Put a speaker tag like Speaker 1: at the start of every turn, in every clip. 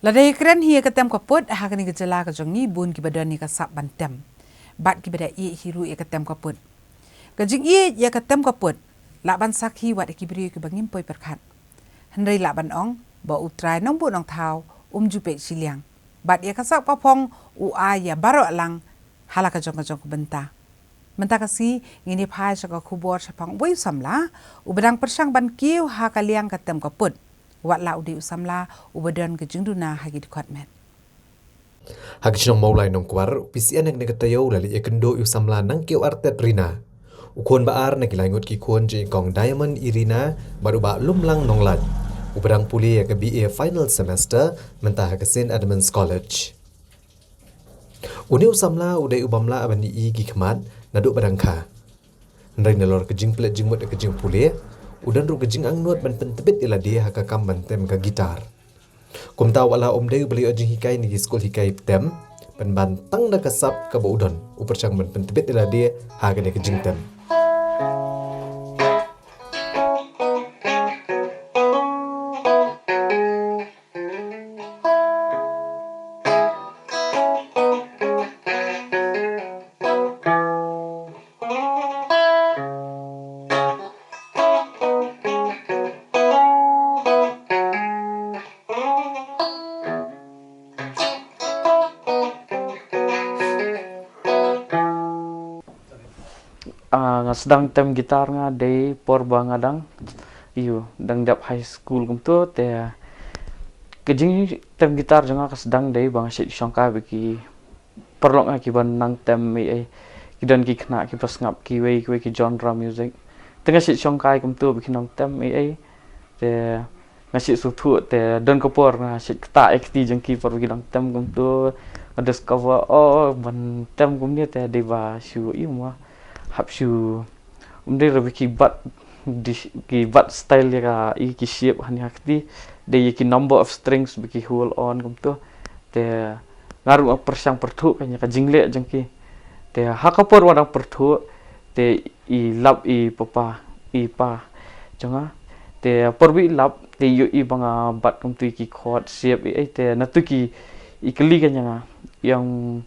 Speaker 1: Ladai keren hiya ketem kaput hakani gejala ka jongi bun ki badan ni ka sap bantem. Bat ki bada i hiru ya ketem kaput. Kajing i ya ketem kaput. Laban sakhi wat ki beri ki bangim poi perkhat. Hendai laban ong ba utrai nong bu nong thau jupe siliang. Bat ya kasak papong u a ya baro alang halaka jong ka benta. Menta kasi ngini phai saka khubor sapang wei samla u bedang persang ban kiu ha kaliang ketem kaput. Wat la udi usamla ubadan ke jingduna hagi dikotmet.
Speaker 2: Hagijong maulai nong kwar PCN nek negatayo lali ekendo usamla nang kiu artet rina. Ukon baar nak ilangot ki kon je kong Diamond Irina baru ba lumlang nonglan. Uberang puli ya ke BA final semester mentah ke St. Edmunds College. Uni usamla udai ubamla abani i ki kemat naduk badangka. Ndai nalor ke jing plet jingmut ke jing puli udan ru gejing angnut ban pentebit ila dia haka kam ban tem ka gitar. Kum tahu wala deu beli ajing hikai ni skol hikai tem ban tang da kasap ka ba udon upercang ban pentebit ila dia haka ne gejing tem.
Speaker 3: Nga sedang tem gitar nga day porba ngadang iyo dang dap high school kumto te kejing tem gitar janga ka sedang day bang sit syangka beki perlok nga ki ban nang tem ai kidan ki khna ki pas ngap ki wei ki genre music tengah sit syangka kumto beki nang tem ai te nga sit su thu te don ko por nga sit ta xt jang ki por beki nang tem kumto discover ban tem kumni te deva shu ima hapshu umde rabi ki bat style ya i ki shape hani hakti de ki number of strings biki hold on kumto te ngaru persang pertu kanya ka jingle jengki te hakapor wadang pertu te i lap i papa i pa jonga te porbi lap te yu i banga bat kumtu ki chord shape i te natuki i kali kanya yang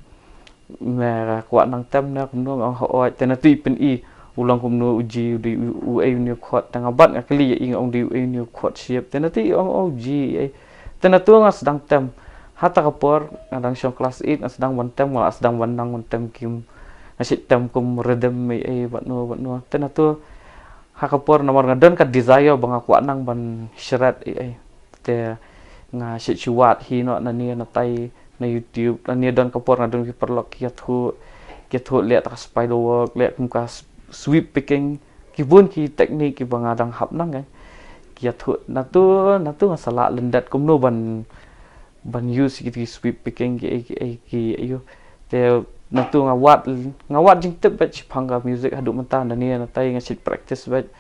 Speaker 3: me kuat nang tem na kumno ho te na tui pen i ulang kumno uji di u ai ni khot tang bat ngakli ya ing ong di ai ni khot siap te na tui ong uji ai te na tu nga sedang tem hata kapor ngadang syong kelas 8 sedang wan tem wala sedang wan nang tem kim nasit tem kum rhythm ai bat no te na tu ha kapor nomor ngadon ka desire bang kuat nang ban shred ai te nga sit chuat hi no na ni na tai na YouTube ni don kapor na don ki perlok ki thu le ta spider work le kum ka sweep picking ki bun ki teknik ki bangadang hap nang kan ki thu na tu ngasala lendat kum no ban use ki sweep picking ki ayo te na tu ngawat jing tep bat phanga music hadu mentan na ni na tai ngasit practice bat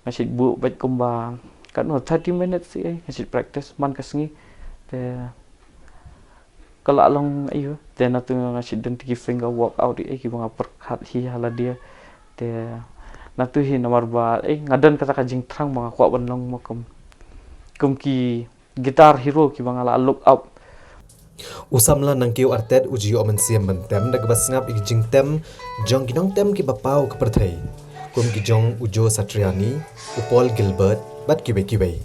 Speaker 3: ngasit bu bat kum ba kan 30 minutes ai ngasit practice man kasngi te kalau long ayo te na tu ngasit den ti finger walk out ki banga perkhat hi hala dia te na tu hi nomor ba ngadan kata kajing trang banga kwa ban long makum ki gitar hero ki banga la look up
Speaker 2: Usamla nang kiu artet uji omen siam bantem dak basngap ik jing tem jong ginong tem ki bapau ke perthai kum ki jong ujo satriani upol gilbert bat ki be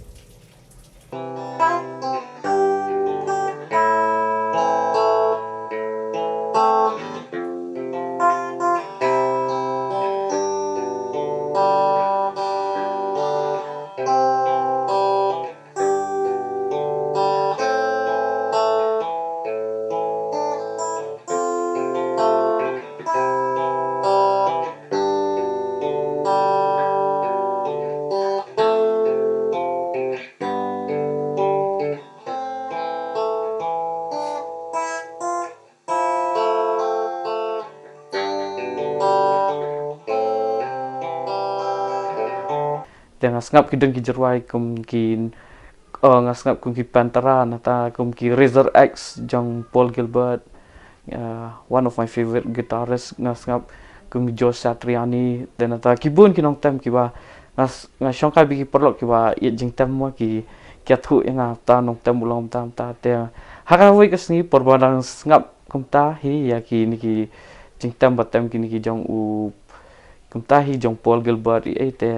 Speaker 3: te ngasngap ki deng ki jerwai kum ki ngasngap kum ki Pantera nata kum ki Razor X jong Paul Gilbert one of my favorite guitarists ngasngap kum Joe Satriani dan nata ki bun ki nong tem ki ba ngas syongkai bi perlok ki ba i jing tem mo ki kia thu yang ta nong tem ulom tam ta te haka wei ka sngi por badang ngap kum ta hi ya ki ni ki jing tem batem ki ni ki jong u kum ta hi jong Paul Gilbert ai te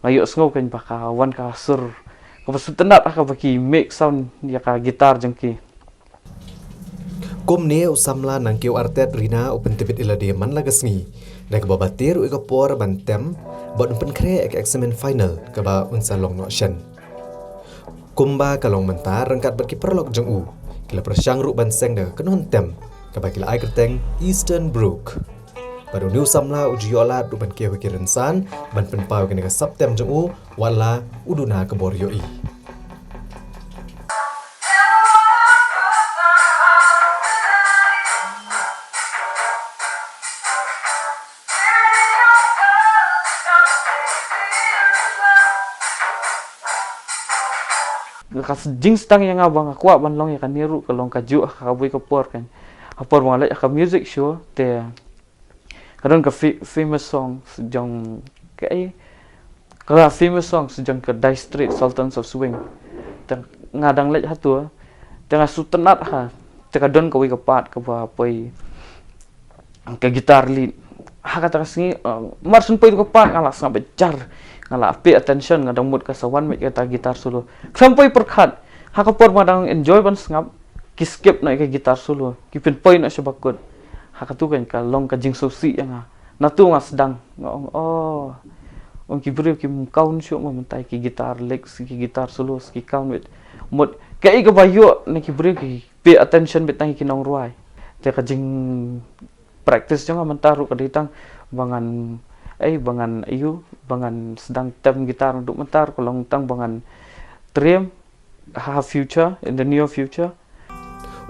Speaker 3: ngayo sngo kan baka wan ka sur ko sutenat aka baki make sound ya ka gitar jong ki
Speaker 2: Kum ne usamla nang keu artet rina open tibit ilade man lagasngi. Nek babatir u por bantem bot pen kre ek examen final ka ba unsa long no shen. Kumba kalong mentar rengkat berki perlok jeng u. Kila persyang ru ban seng de kenon tem ka ba kila ai kerteng Eastern Brook. Baru ni usamla uji yola du ban keu ki rensan ban pen pau ke Septem jeng u wala uduna ke bor yoi.
Speaker 3: kas jing stang yang abang aku ban long ya kan niru kalong kaju ka bui ka por kan apor wala ka music show te kadon ka famous song sejong kai ka famous song sejong ka Die Street Sultans of Swing teng ngadang lek hatu tengah sutenat ha te kadon ka wi ka pat ka ba poi ka gitar lead ha kata singi marsun poi ka pat ngala sampai jar ngala pay attention ngadang mood ka sawan mek kata gitar solo sampai perkhat ha ka por madang enjoy ban ngap ki skip na ka gitar solo ki pin point na siya bakod ha ka tu kan ka long ka jing so si yang na tu nga sedang oh on ki bri ki kaun syo mo mentai ki gitar legs ki gitar solo ki kaun with mood kai ka bayo na ki bri ki pay attention bet nang ki nong ruai te ka jing practice jang mentaru ka ditang bangan bangan ayu bangan sedang tem gitar untuk mentar kalau tang bangan dream have future in the near future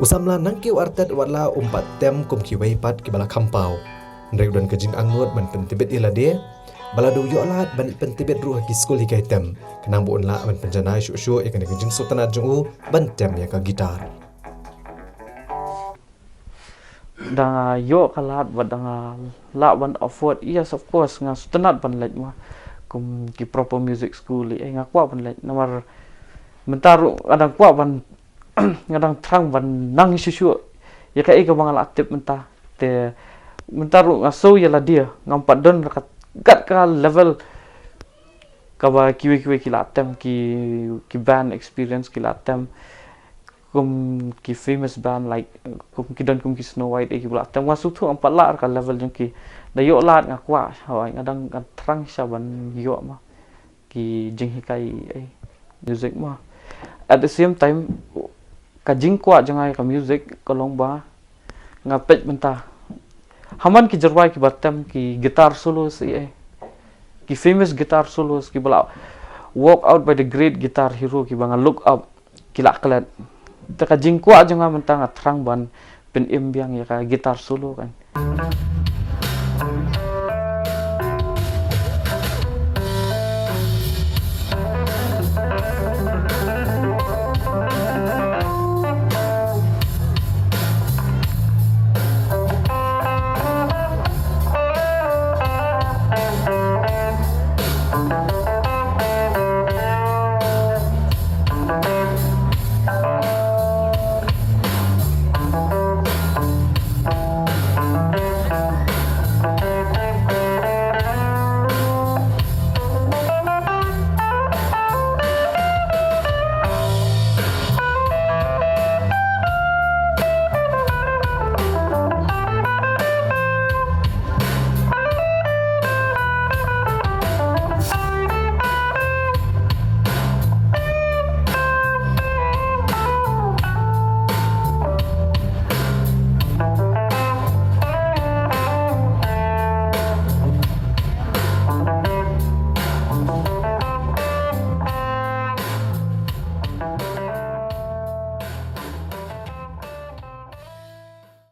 Speaker 2: Usamla nang keu artet wala umpat tem kum ki wei pat ki bala kampau ndrek don kejing angot ban pentibet ilade bala do yo lat ban pentibet ruh ki skul hi kai tem kenang bu la ban penjana syu ikan kejing sultanat jung ban tem ya ka gitar
Speaker 3: da yo kalat badang la ban afford yes of course nga sutenat ban lek ma kum ki proper music school nga kwa ban lek namar mentaru adang kwa ban ngadang trang ban nang syu ya kai ka bangal aktif mentah te mentaru nga so ya la dia ngampat don rakat gat ka level ka ba kiwi ki latem ki band experience ki latem kum ki famous band like kum ki don kum ki Snow White ki bula tem wasu tu ampat lar ka level jeng ki da yo lat nga kwa hawai ngadang kan trang saban yo ma ki jeng hikai music ma at the same time ka jing kwa jangai ka music kolong ba nga pet mentah haman ki jarwai ki batem ki guitar solo si ki famous guitar solos ki bula walk out by the great guitar hero ki banga look up kila kelat taka jingkwa aja nga mentang terang ban pen imbiang ya ka gitar solo kan